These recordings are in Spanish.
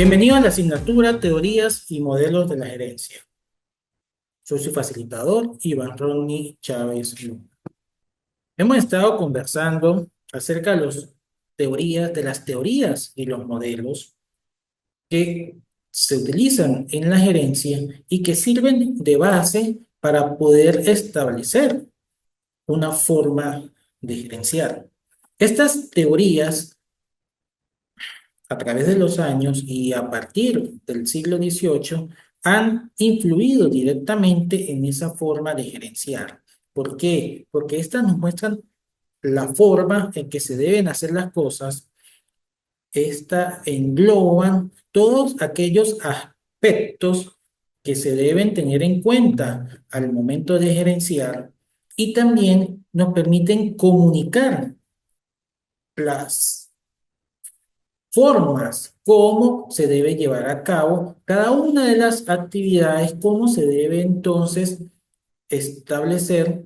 Bienvenido a la asignatura Teorías y Modelos de la Gerencia. Soy su facilitador, Iván Rodney Chávez Luna. Hemos estado conversando acerca de las teorías y los modelos que se utilizan en la gerencia y que sirven de base para poder establecer una forma de gerenciar. Estas teorías a través de los años y a partir del siglo XVIII han influido directamente en esa forma de gerenciar. ¿Por qué? Porque estas nos muestran la forma en que se deben hacer las cosas. Esta engloban todos aquellos aspectos que se deben tener en cuenta al momento de gerenciar y también nos permiten comunicar las formas, cómo se debe llevar a cabo cada una de las actividades, cómo se debe entonces establecer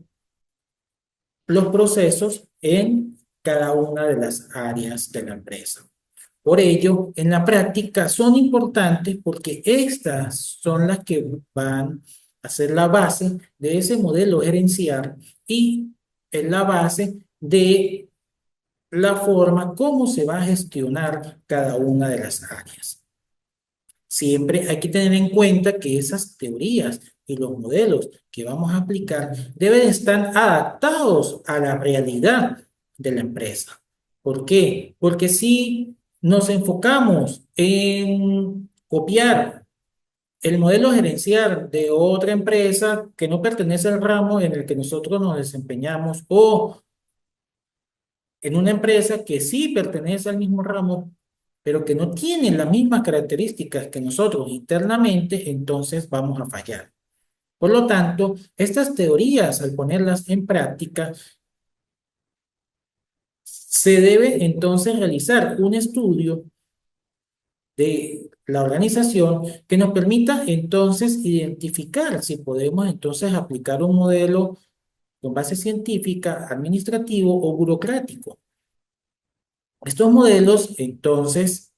los procesos en cada una de las áreas de la empresa. Por ello, en la práctica son importantes porque estas son las que van a ser la base de ese modelo gerencial y es la base de la forma como se va a gestionar cada una de las áreas. Siempre hay que tener en cuenta que esas teorías y los modelos que vamos a aplicar deben estar adaptados a la realidad de la empresa. ¿Por qué? Porque si nos enfocamos en copiar el modelo gerencial de otra empresa que no pertenece al ramo en el que nosotros nos desempeñamos o en una empresa que sí pertenece al mismo ramo, pero que no tiene las mismas características que nosotros internamente, entonces vamos a fallar. Por lo tanto, estas teorías, al ponerlas en práctica, se debe entonces realizar un estudio de la organización que nos permita entonces identificar si podemos entonces aplicar un modelo con base científica, administrativo o burocrático. Estos modelos entonces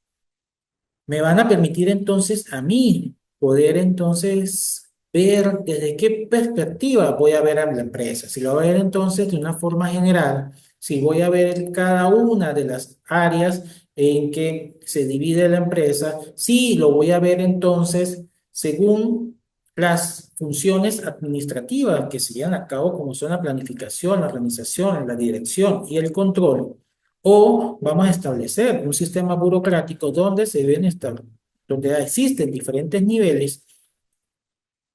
me van a permitir entonces a mí poder entonces ver desde qué perspectiva voy a ver a la empresa. Si lo voy a ver entonces de una forma general, si voy a ver cada una de las áreas en que se divide la empresa, si lo voy a ver entonces según las funciones administrativas que se llevan a cabo, como son la planificación, la organización, la dirección y el control. O vamos a establecer un sistema burocrático donde se deben estar, donde existen diferentes niveles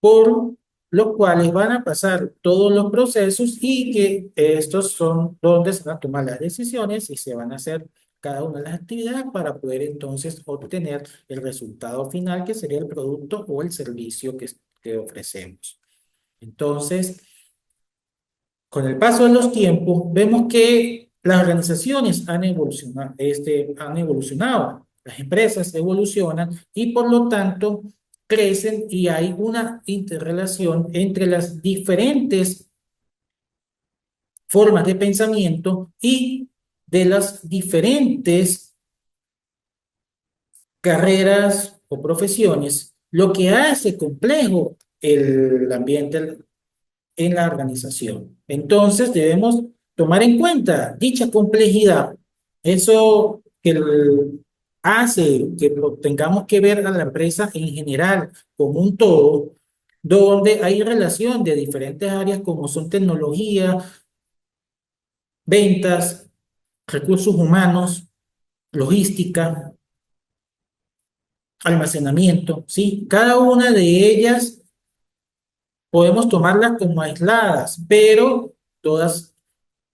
por los cuales van a pasar todos los procesos y que estos son donde se van a tomar las decisiones y se van a hacer cada una de las actividades para poder entonces obtener el resultado final que sería el producto o el servicio que ofrecemos. Entonces, con el paso de los tiempos, vemos que las organizaciones han evolucionado, las empresas evolucionan y por lo tanto crecen y hay una interrelación entre las diferentes formas de pensamiento y de las diferentes carreras o profesiones, lo que hace complejo el ambiente en la organización. Entonces debemos tomar en cuenta dicha complejidad. Eso hace que tengamos que ver a la empresa en general como un todo, donde hay relación de diferentes áreas como son tecnología, ventas, recursos humanos, logística, almacenamiento, ¿sí? Cada una de ellas podemos tomarlas como aisladas, pero todas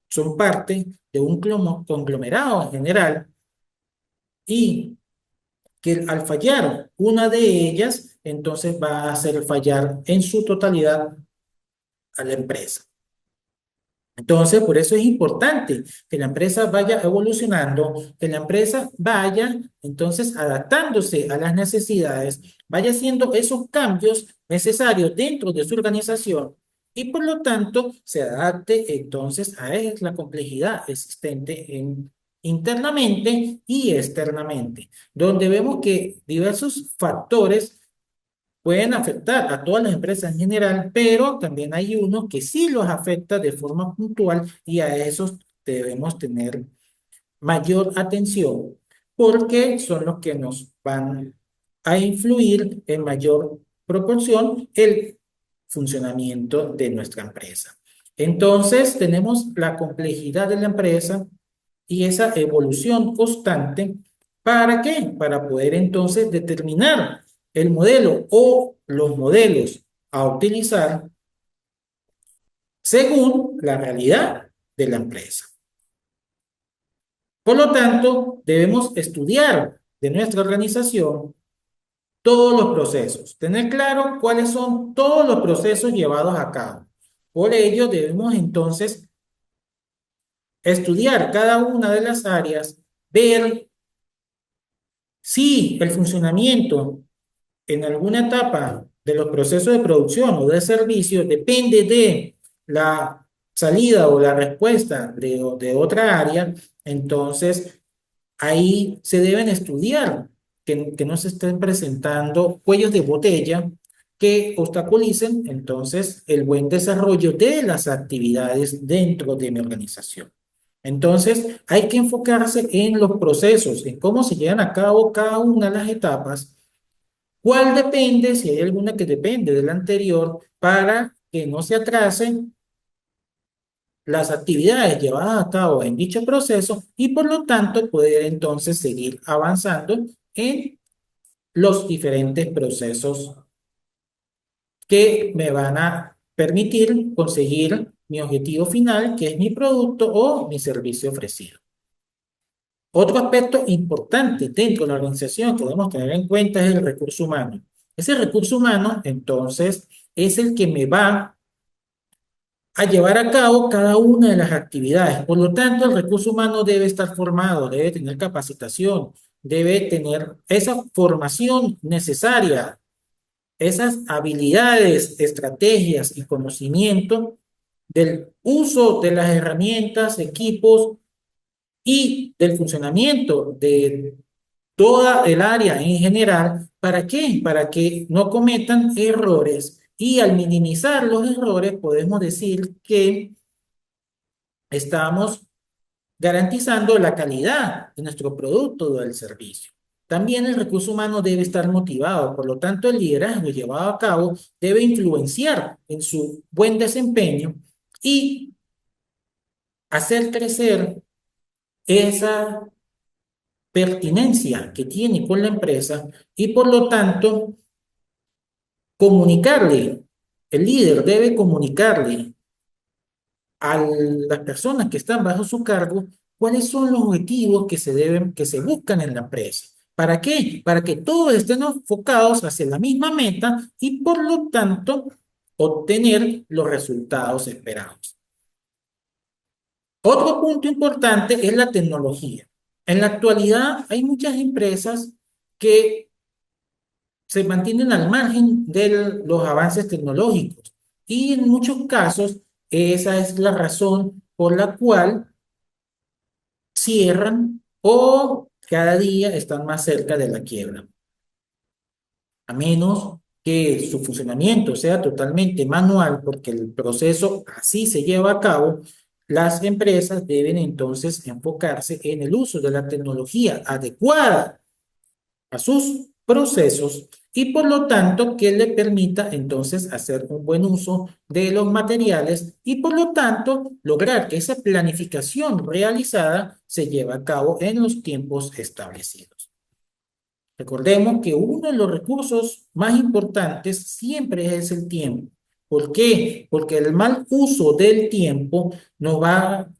son parte de un conglomerado en general y que al fallar una de ellas, entonces va a hacer fallar en su totalidad a la empresa. Entonces, por eso es importante que la empresa vaya evolucionando, que la empresa vaya entonces adaptándose a las necesidades, vaya haciendo esos cambios necesarios dentro de su organización y por lo tanto se adapte entonces a la complejidad existente internamente y externamente, donde vemos que diversos factores pueden afectar a todas las empresas en general, pero también hay unos que sí los afecta de forma puntual y a esos debemos tener mayor atención porque son los que nos van a influir en mayor proporción el funcionamiento de nuestra empresa. Entonces, tenemos la complejidad de la empresa y esa evolución constante. ¿Para qué? Para poder entonces determinar el modelo o los modelos a utilizar según la realidad de la empresa. Por lo tanto, debemos estudiar de nuestra organización todos los procesos, tener claro cuáles son todos los procesos llevados a cabo. Por ello, debemos entonces estudiar cada una de las áreas, ver si el funcionamiento en alguna etapa de los procesos de producción o de servicio depende de la salida o la respuesta de otra área, entonces ahí se deben estudiar que no se estén presentando cuellos de botella que obstaculicen entonces el buen desarrollo de las actividades dentro de mi organización. Entonces, hay que enfocarse en los procesos, en cómo se llevan a cabo cada una de las etapas, cuál depende, si hay alguna que depende de la anterior, para que no se atrasen las actividades llevadas a cabo en dicho proceso y por lo tanto poder entonces seguir avanzando en los diferentes procesos que me van a permitir conseguir mi objetivo final, que es mi producto o mi servicio ofrecido. Otro aspecto importante dentro de la organización que debemos tener en cuenta es el recurso humano. Ese recurso humano, entonces, es el que me va a llevar a cabo cada una de las actividades. Por lo tanto, el recurso humano debe estar formado, debe tener capacitación, debe tener esa formación necesaria, esas habilidades, estrategias y conocimiento del uso de las herramientas, equipos y del funcionamiento de toda el área en general. ¿Para qué? Para que no cometan errores. Y al minimizar los errores, podemos decir que estamos garantizando la calidad de nuestro producto o del servicio. También el recurso humano debe estar motivado, por lo tanto el liderazgo llevado a cabo debe influenciar en su buen desempeño y hacer crecer esa pertinencia que tiene con la empresa y por lo tanto comunicarle, el líder debe comunicarle a las personas que están bajo su cargo cuáles son los objetivos que se deben, que se buscan en la empresa. ¿Para qué? Para que todos estén enfocados hacia la misma meta y por lo tanto obtener los resultados esperados. Otro punto importante es la tecnología. En la actualidad hay muchas empresas que se mantienen al margen de los avances tecnológicos y en muchos casos esa es la razón por la cual cierran o cada día están más cerca de la quiebra. A menos que su funcionamiento sea totalmente manual, porque el proceso así se lleva a cabo, las empresas deben entonces enfocarse en el uso de la tecnología adecuada a sus procesos y por lo tanto que le permita entonces hacer un buen uso de los materiales y por lo tanto lograr que esa planificación realizada se lleve a cabo en los tiempos establecidos. Recordemos que uno de los recursos más importantes siempre es el tiempo. ¿Por qué? Porque el mal uso del tiempo nos va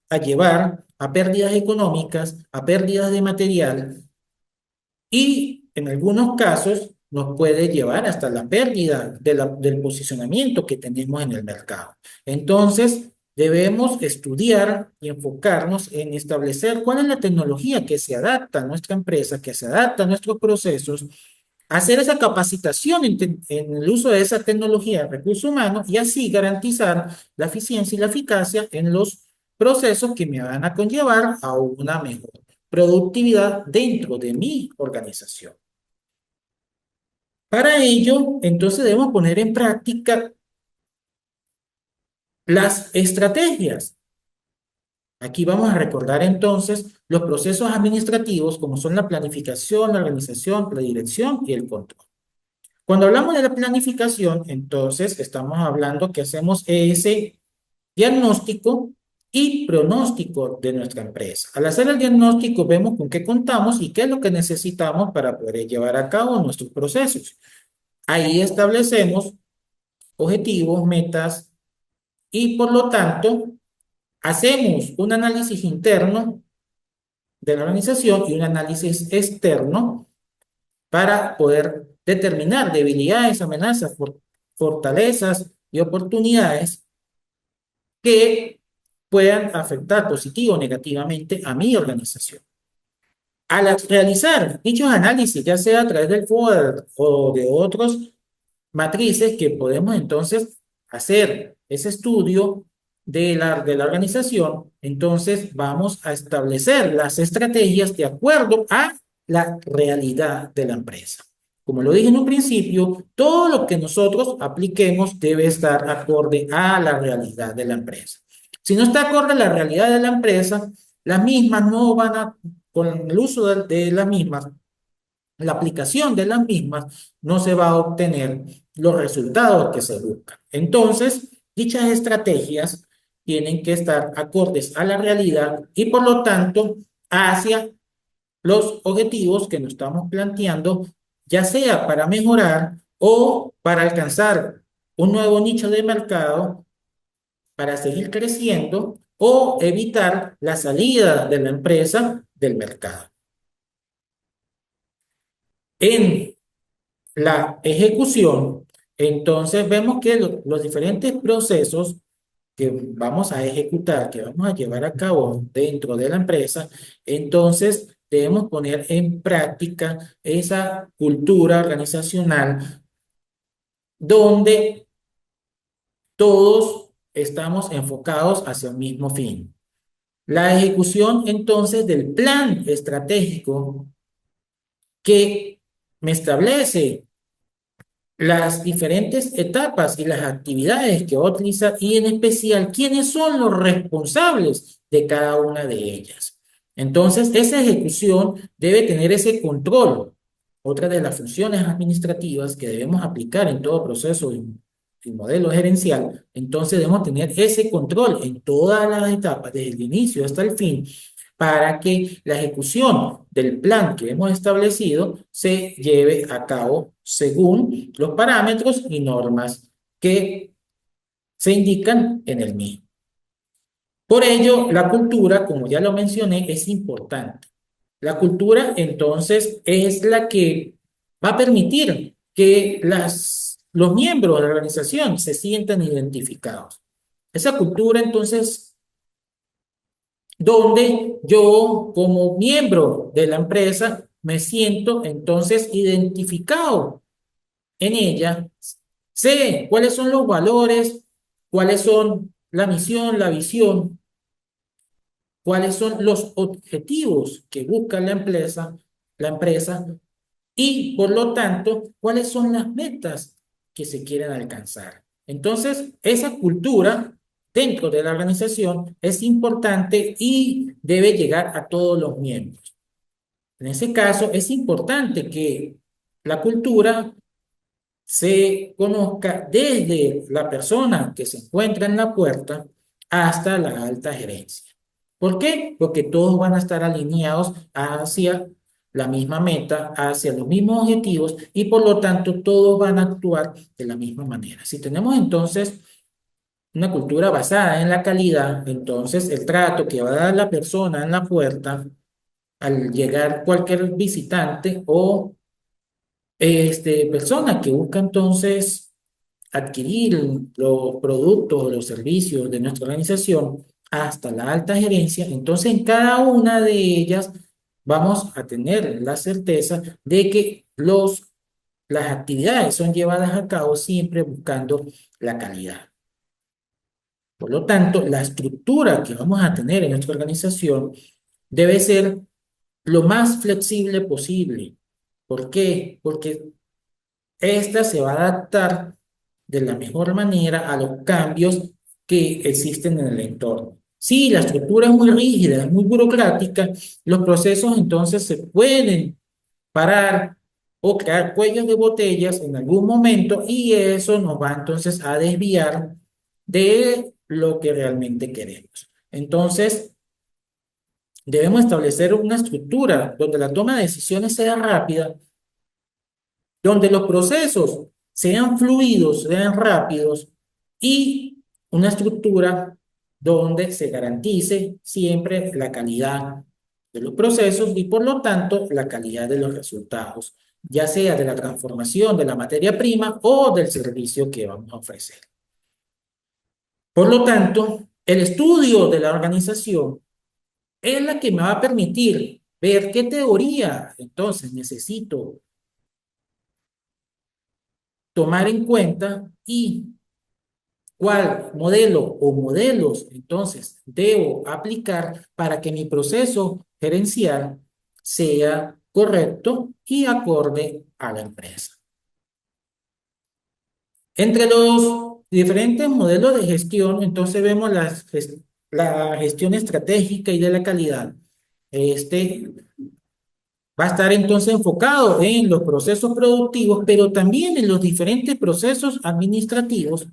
a llevar a pérdidas económicas, a pérdidas de material y en algunos casos nos puede llevar hasta la pérdida del posicionamiento que tenemos en el mercado. Entonces, debemos estudiar y enfocarnos en establecer cuál es la tecnología que se adapta a nuestra empresa, que se adapta a nuestros procesos, hacer esa capacitación en el uso de esa tecnología de recursos humanos y así garantizar la eficiencia y la eficacia en los procesos que me van a conllevar a una mejor productividad dentro de mi organización. Para ello, entonces debemos poner en práctica las estrategias. Aquí vamos a recordar entonces los procesos administrativos como son la planificación, la organización, la dirección y el control. Cuando hablamos de la planificación, entonces estamos hablando que hacemos ese diagnóstico y pronóstico de nuestra empresa. Al hacer el diagnóstico, vemos con qué contamos y qué es lo que necesitamos para poder llevar a cabo nuestros procesos. Ahí establecemos objetivos, metas y por lo tanto hacemos un análisis interno de la organización y un análisis externo para poder determinar debilidades, amenazas, fortalezas y oportunidades que puedan afectar positivo o negativamente a mi organización. Al realizar dichos análisis, ya sea a través del FODA o de otros matrices que podemos entonces hacer ese estudio de la organización, entonces vamos a establecer las estrategias de acuerdo a la realidad de la empresa. Como lo dije en un principio, todo lo que nosotros apliquemos debe estar acorde a la realidad de la empresa. Si no está acorde a la realidad de la empresa, las mismas no van a, con el uso de las mismas, la aplicación de las mismas no se va a obtener los resultados que se buscan. Entonces, dichas estrategias tienen que estar acordes a la realidad y por lo tanto hacia los objetivos que nos estamos planteando, ya sea para mejorar o para alcanzar un nuevo nicho de mercado, para seguir creciendo o evitar la salida de la empresa del mercado. En la ejecución, entonces vemos que los diferentes procesos que vamos a ejecutar, que vamos a llevar a cabo dentro de la empresa, entonces debemos poner en práctica esa cultura organizacional donde todos estamos enfocados hacia el mismo fin. La ejecución entonces del plan estratégico que me establece las diferentes etapas y las actividades que va a utilizar y en especial quiénes son los responsables de cada una de ellas. Entonces, esa ejecución debe tener ese control. Otra de las funciones administrativas que debemos aplicar en todo proceso y modelo gerencial, entonces debemos tener ese control en todas las etapas, desde el inicio hasta el fin, para que la ejecución del plan que hemos establecido se lleve a cabo según los parámetros y normas que se indican en el mismo. Por ello, la cultura, como ya lo mencioné, es importante. La cultura, entonces, es la que va a permitir que los miembros de la organización se sientan identificados. Esa cultura, entonces, donde yo como miembro de la empresa me siento entonces identificado en ella, sé cuáles son los valores, cuáles son la misión, la visión, cuáles son los objetivos que busca la empresa y por lo tanto, cuáles son las metas que se quieren alcanzar. Entonces, esa cultura dentro de la organización es importante y debe llegar a todos los miembros. En ese caso, es importante que la cultura se conozca desde la persona que se encuentra en la puerta hasta la alta gerencia. ¿Por qué? Porque todos van a estar alineados hacia la misma meta, hacia los mismos objetivos y por lo tanto todos van a actuar de la misma manera. Si tenemos entonces una cultura basada en la calidad, entonces el trato que va a dar la persona en la puerta al llegar cualquier visitante o persona que busca entonces adquirir los productos o los servicios de nuestra organización hasta la alta gerencia, entonces en cada una de ellas vamos a tener la certeza de que las actividades son llevadas a cabo siempre buscando la calidad. Por lo tanto, la estructura que vamos a tener en nuestra organización debe ser lo más flexible posible. ¿Por qué? Porque esta se va a adaptar de la mejor manera a los cambios que existen en el entorno. Si la estructura es muy rígida, es muy burocrática, los procesos entonces se pueden parar o crear cuellos de botellas en algún momento y eso nos va entonces a desviar de lo que realmente queremos. Entonces, debemos establecer una estructura donde la toma de decisiones sea rápida, donde los procesos sean fluidos, sean rápidos y una estructura donde se garantice siempre la calidad de los procesos y por lo tanto la calidad de los resultados, ya sea de la transformación de la materia prima o del servicio que vamos a ofrecer. Por lo tanto, el estudio de la organización es la que me va a permitir ver qué teoría entonces necesito tomar en cuenta y cuál modelo o modelos entonces debo aplicar para que mi proceso gerencial sea correcto y acorde a la empresa. Entre los diferentes modelos de gestión, entonces vemos la gestión estratégica y de la calidad. Este va a estar entonces enfocado en los procesos productivos, pero también en los diferentes procesos administrativos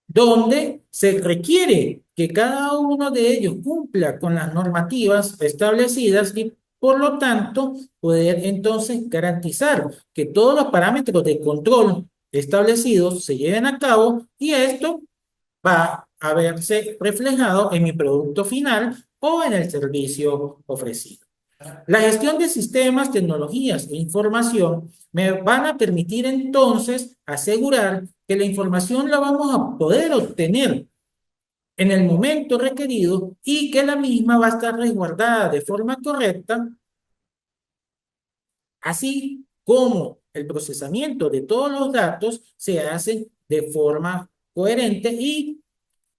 donde se requiere que cada uno de ellos cumpla con las normativas establecidas y por lo tanto poder entonces garantizar que todos los parámetros de control establecidos se lleven a cabo y esto va a verse reflejado en mi producto final o en el servicio ofrecido. La gestión de sistemas, tecnologías e información me van a permitir entonces asegurar que la información la vamos a poder obtener en el momento requerido y que la misma va a estar resguardada de forma correcta, así como el procesamiento de todos los datos se hace de forma coherente y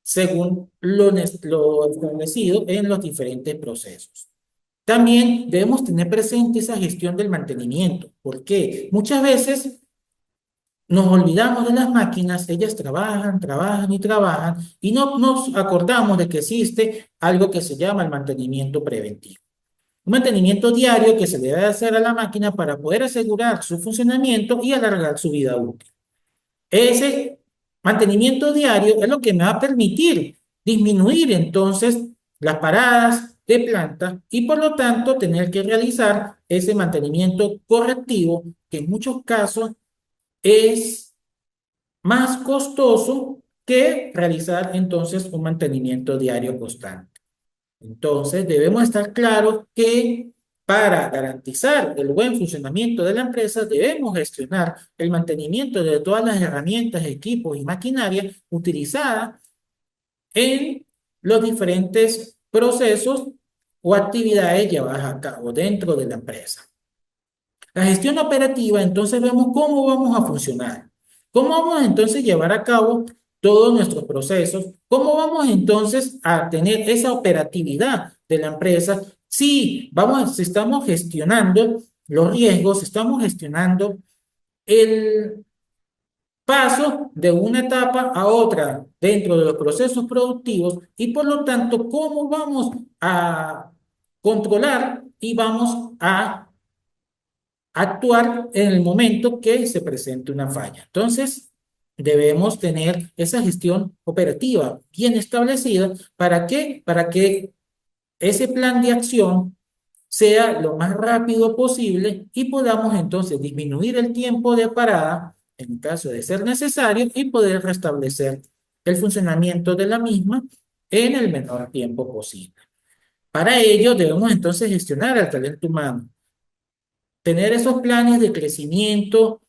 según lo establecido en los diferentes procesos. También debemos tener presente esa gestión del mantenimiento. ¿Por qué? Muchas veces nos olvidamos de las máquinas, ellas trabajan, trabajan y trabajan, y no nos acordamos de que existe algo que se llama el mantenimiento preventivo. Un mantenimiento diario que se le debe hacer a la máquina para poder asegurar su funcionamiento y alargar su vida útil. Ese mantenimiento diario es lo que me va a permitir disminuir entonces las paradas de planta y por lo tanto tener que realizar ese mantenimiento correctivo que en muchos casos es más costoso que realizar entonces un mantenimiento diario constante. Entonces, debemos estar claros que para garantizar el buen funcionamiento de la empresa, debemos gestionar el mantenimiento de todas las herramientas, equipos y maquinaria utilizadas en los diferentes procesos o actividades llevadas a cabo dentro de la empresa. La gestión operativa, entonces vemos cómo vamos a funcionar, cómo vamos entonces a llevar a cabo todos nuestros procesos, cómo vamos entonces a tener esa operatividad de la empresa, si estamos gestionando los riesgos, estamos gestionando el paso de una etapa a otra dentro de los procesos productivos y por lo tanto, cómo vamos a controlar y vamos a actuar en el momento que se presente una falla. Entonces, debemos tener esa gestión operativa bien establecida. ¿Para qué? Para que ese plan de acción sea lo más rápido posible y podamos entonces disminuir el tiempo de parada en caso de ser necesario y poder restablecer el funcionamiento de la misma en el menor tiempo posible. Para ello debemos entonces gestionar el talento humano, tener esos planes de crecimiento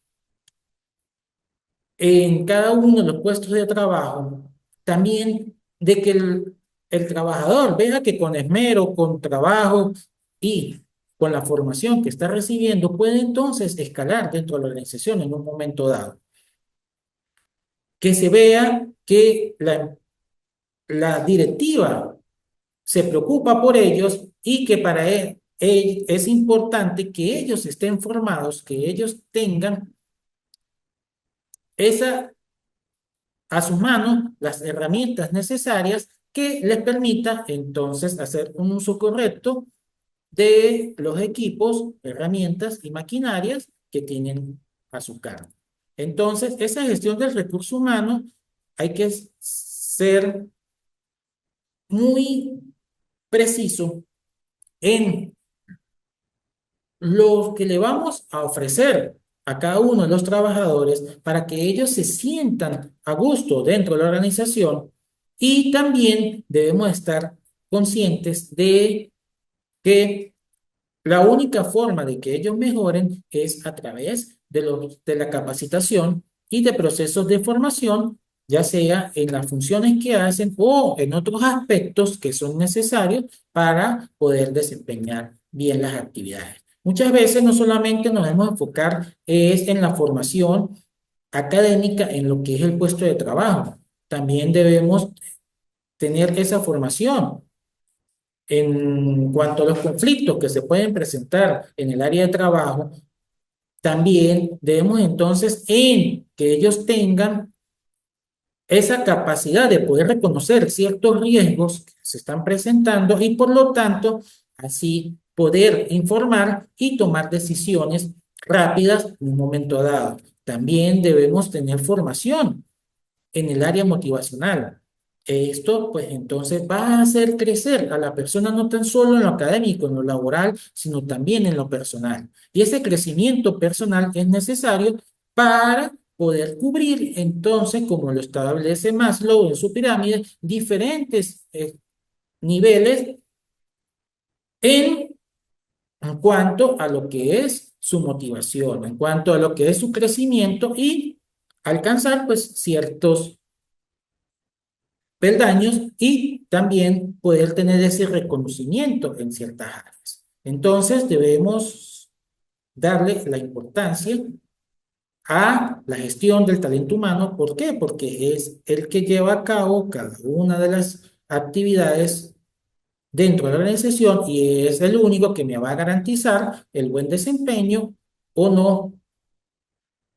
en cada uno de los puestos de trabajo, también de que el trabajador vea que con esmero, con trabajo y con la formación que está recibiendo, puede entonces escalar dentro de la organización en un momento dado. Que se vea que la directiva se preocupa por ellos y que para él es importante que ellos estén formados, que ellos tengan esa a sus manos las herramientas necesarias que les permita entonces hacer un uso correcto de los equipos, herramientas y maquinarias que tienen a su cargo. Entonces, esa gestión del recurso humano hay que ser muy preciso en lo que le vamos a ofrecer a cada uno de los trabajadores para que ellos se sientan a gusto dentro de la organización y también debemos estar conscientes de que la única forma de que ellos mejoren es a través de la capacitación y de procesos de formación, ya sea en las funciones que hacen o en otros aspectos que son necesarios para poder desempeñar bien las actividades. Muchas veces no solamente nos debemos enfocar es en la formación académica, en lo que es el puesto de trabajo. También debemos tener esa formación en cuanto a los conflictos que se pueden presentar en el área de trabajo. También debemos entonces en que ellos tengan esa capacidad de poder reconocer ciertos riesgos que se están presentando y por lo tanto así poder informar y tomar decisiones rápidas en un momento dado. También debemos tener formación en el área motivacional. Esto, pues entonces va a hacer crecer a la persona no tan solo en lo académico, en lo laboral, sino también en lo personal. Y ese crecimiento personal es necesario para poder cubrir, entonces, como lo establece Maslow en su pirámide, diferentes niveles en, en cuanto a lo que es su motivación, en cuanto a lo que es su crecimiento y alcanzar, pues, ciertos peldaños y también poder tener ese reconocimiento en ciertas áreas. Entonces debemos darle la importancia a la gestión del talento humano. ¿Por qué? Porque es el que lleva a cabo cada una de las actividades dentro de la organización y es el único que me va a garantizar el buen desempeño o no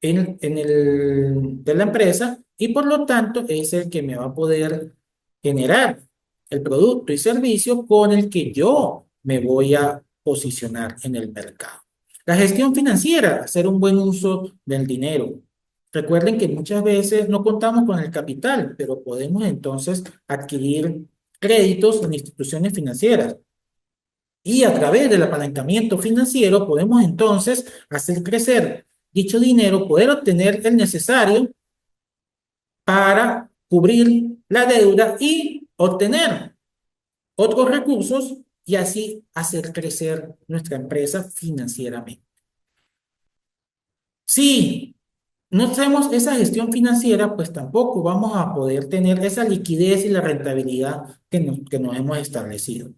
de la empresa y por lo tanto es el que me va a poder generar el producto y servicio con el que yo me voy a posicionar en el mercado. La gestión financiera, hacer un buen uso del dinero. Recuerden que muchas veces no contamos con el capital, pero podemos entonces adquirir créditos en instituciones financieras. Y a través del apalancamiento financiero podemos entonces hacer crecer dicho dinero, poder obtener el necesario para cubrir la deuda y obtener otros recursos y así hacer crecer nuestra empresa financieramente. Si no hacemos esa gestión financiera, pues tampoco vamos a poder tener esa liquidez y la rentabilidad que nos hemos establecido,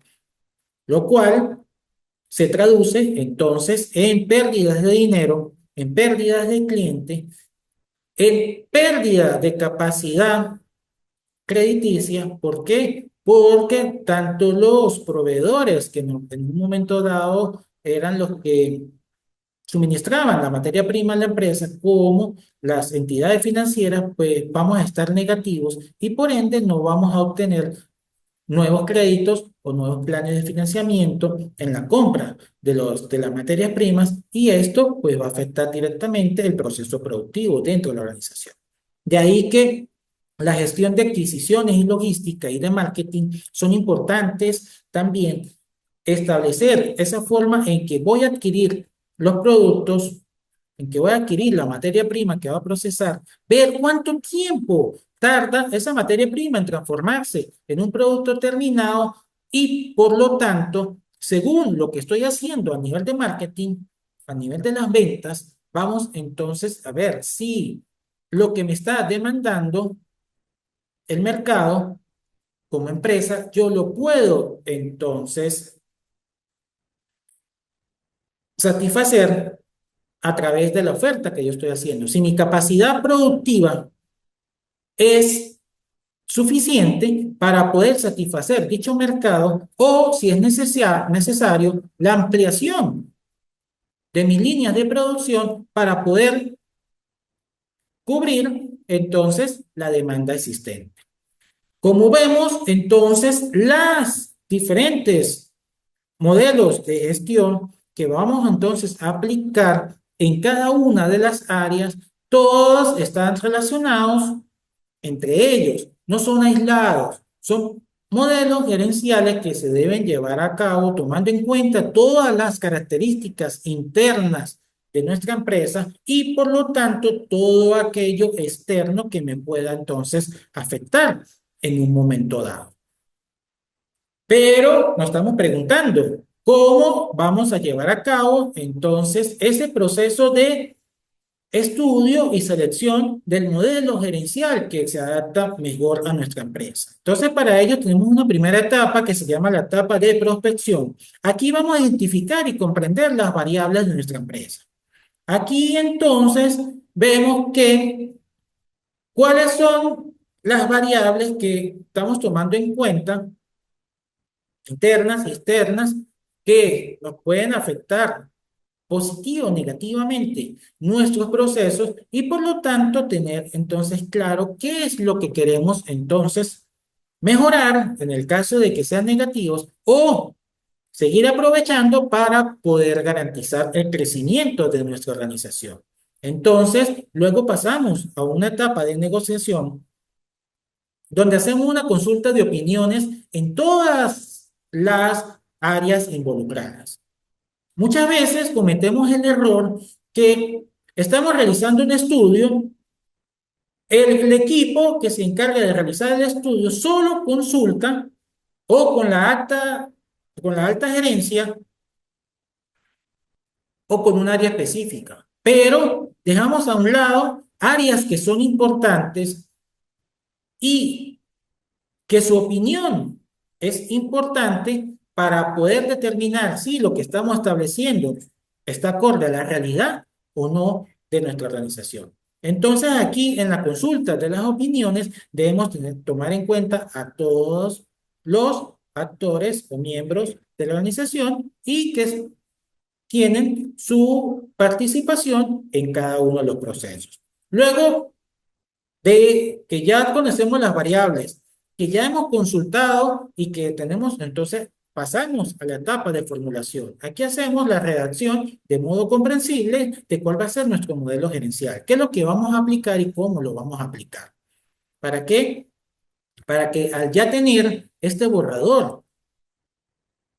lo cual se traduce entonces en pérdidas de dinero, en pérdidas de cliente, en pérdida de capacidad crediticia. ¿Por qué? Porque tanto los proveedores que en un momento dado eran los que suministraban la materia prima a la empresa, como las entidades financieras, pues vamos a estar negativos y por ende no vamos a obtener nuevos créditos o nuevos planes de financiamiento en la compra de las materias primas y esto pues va a afectar directamente el proceso productivo dentro de la organización. De ahí que la gestión de adquisiciones y logística y de marketing son importantes también establecer esa forma en que voy a adquirir los productos, en que voy a adquirir la materia prima que va a procesar, ver cuánto tiempo tarda esa materia prima en transformarse en un producto terminado y por lo tanto, según lo que estoy haciendo a nivel de marketing, a nivel de las ventas, vamos entonces a ver si lo que me está demandando el mercado como empresa, yo lo puedo entonces satisfacer a través de la oferta que yo estoy haciendo. Si mi capacidad productiva es suficiente para poder satisfacer dicho mercado o, si es necesario, la ampliación de mis líneas de producción para poder cubrir entonces la demanda existente. Como vemos, entonces, las diferentes modelos de gestión que vamos entonces a aplicar en cada una de las áreas, todos están relacionados entre ellos, no son aislados, son modelos gerenciales que se deben llevar a cabo tomando en cuenta todas las características internas de nuestra empresa y por lo tanto todo aquello externo que me pueda entonces afectar en un momento dado. Pero nos estamos preguntando, ¿cómo vamos a llevar a cabo entonces ese proceso de estudio y selección del modelo gerencial que se adapta mejor a nuestra empresa? Entonces, para ello tenemos una primera etapa que se llama la etapa de prospección. Aquí vamos a identificar y comprender las variables de nuestra empresa. Aquí entonces vemos que cuáles son las variables que estamos tomando en cuenta internas y externas que nos pueden afectar positivo o negativamente nuestros procesos y por lo tanto tener entonces claro qué es lo que queremos entonces mejorar en el caso de que sean negativos o seguir aprovechando para poder garantizar el crecimiento de nuestra organización. Entonces, luego pasamos a una etapa de negociación donde hacemos una consulta de opiniones en todas las áreas involucradas. Muchas veces cometemos el error que estamos realizando un estudio, el equipo que se encarga de realizar el estudio solo consulta o con la alta gerencia o con un área específica, pero dejamos a un lado áreas que son importantes y que su opinión es importante para poder determinar si lo que estamos estableciendo está acorde a la realidad o no de nuestra organización. Entonces, aquí en la consulta de las opiniones debemos tomar en cuenta a todos los actores o miembros de la organización y que tienen su participación en cada uno de los procesos. Luego, de que ya conocemos las variables, que ya hemos consultado y que tenemos, entonces pasamos a la etapa de formulación. Aquí hacemos la redacción de modo comprensible de cuál va a ser nuestro modelo gerencial, qué es lo que vamos a aplicar y cómo lo vamos a aplicar. ¿Para qué? Para que al ya tener este borrador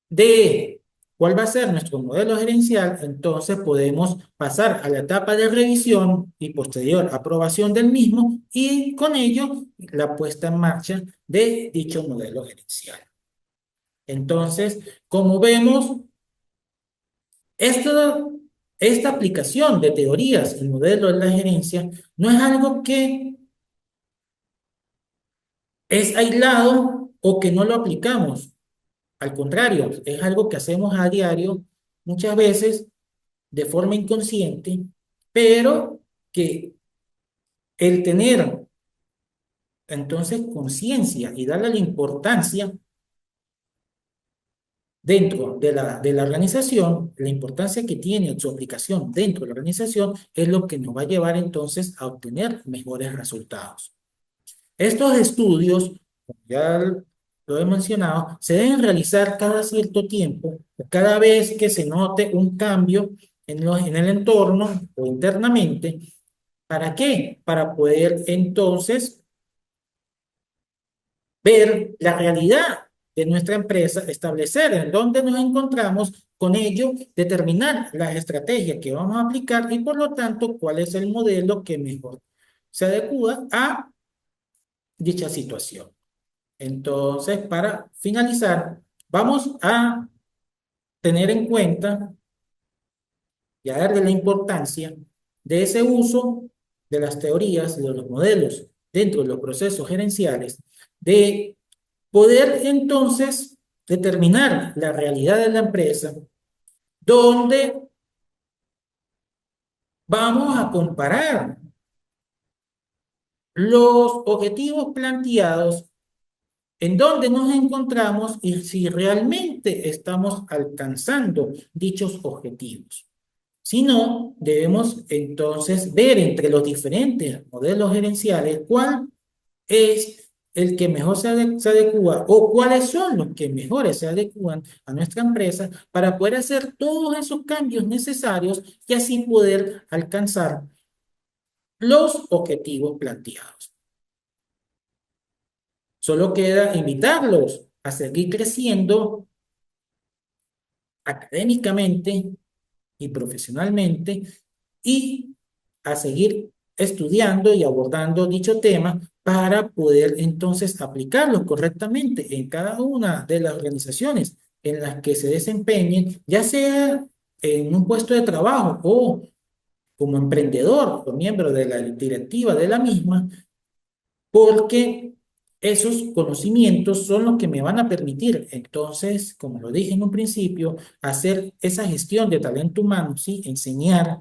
de cuál va a ser nuestro modelo gerencial, entonces podemos pasar a la etapa de revisión y posterior aprobación del mismo y con ello la puesta en marcha de dicho modelo gerencial. Entonces, como vemos, esto, esta aplicación de teorías en modelo de la gerencia no es algo que es aislado o que no lo aplicamos. Al contrario, es algo que hacemos a diario, muchas veces de forma inconsciente, pero que el tener entonces conciencia y darle la importancia dentro de la organización, la importancia que tiene su aplicación dentro de la organización es lo que nos va a llevar entonces a obtener mejores resultados. Estos estudios, como ya lo he mencionado, se deben realizar cada cierto tiempo, cada vez que se note un cambio en el entorno o internamente. ¿Para qué? Para poder entonces ver la realidad de nuestra empresa, establecer en dónde nos encontramos, con ello determinar las estrategias que vamos a aplicar y por lo tanto cuál es el modelo que mejor se adecua a dicha situación. Entonces, para finalizar, vamos a tener en cuenta y a darle la importancia de ese uso de las teorías, de los modelos dentro de los procesos gerenciales, de poder entonces determinar la realidad de la empresa, donde vamos a comparar los objetivos planteados en dónde nos encontramos y si realmente estamos alcanzando dichos objetivos. Si no, debemos entonces ver entre los diferentes modelos gerenciales cuál es el que mejor se adecua o cuáles son los que mejores se adecuan a nuestra empresa para poder hacer todos esos cambios necesarios y así poder alcanzar los objetivos planteados. Solo queda invitarlos a seguir creciendo académicamente y profesionalmente y a seguir estudiando y abordando dicho tema para poder entonces aplicarlo correctamente en cada una de las organizaciones en las que se desempeñen, ya sea en un puesto de trabajo o como emprendedor o miembro de la directiva de la misma, porque esos conocimientos son los que me van a permitir, entonces, como lo dije en un principio, hacer esa gestión de talento humano, ¿sí? Enseñar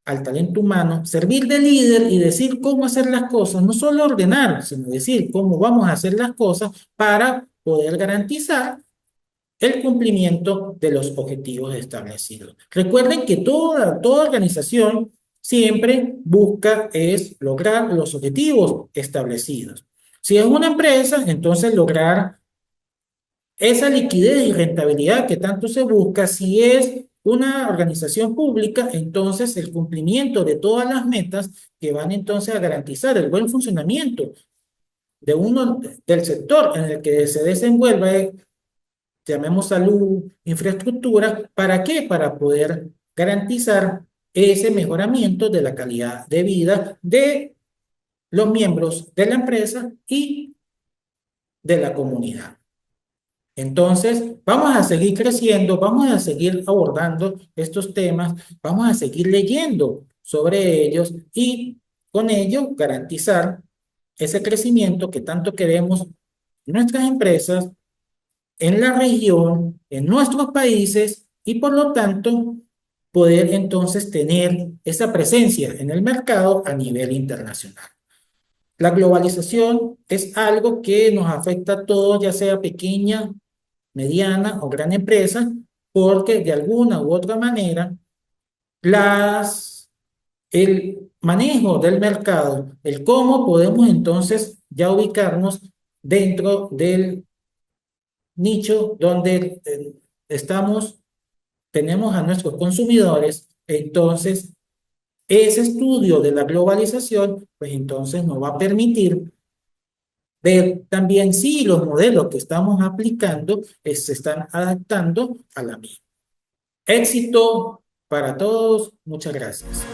al talento humano, servir de líder y decir cómo hacer las cosas, no solo ordenar, sino decir cómo vamos a hacer las cosas para poder garantizar el cumplimiento de los objetivos establecidos. Recuerden que toda organización siempre busca es lograr los objetivos establecidos. Si es una empresa, entonces lograr esa liquidez y rentabilidad que tanto se busca. Si es una organización pública, entonces el cumplimiento de todas las metas que van entonces a garantizar el buen funcionamiento de uno del sector en el que se desenvuelva, llamemos salud, infraestructura, ¿para qué? Para poder garantizar ese mejoramiento de la calidad de vida de los miembros de la empresa y de la comunidad. Entonces, vamos a seguir creciendo, vamos a seguir abordando estos temas, vamos a seguir leyendo sobre ellos y con ello garantizar ese crecimiento que tanto queremos en nuestras empresas, en la región, en nuestros países y por lo tanto poder entonces tener esa presencia en el mercado a nivel internacional. La globalización es algo que nos afecta a todos, ya sea pequeña, mediana o gran empresa, porque de alguna u otra manera el manejo del mercado, el cómo podemos entonces ya ubicarnos dentro del nicho donde estamos, tenemos a nuestros consumidores, entonces ese estudio de la globalización, pues entonces nos va a permitir ver también si los modelos que estamos aplicando se están adaptando a la misma. Éxito para todos. Muchas gracias.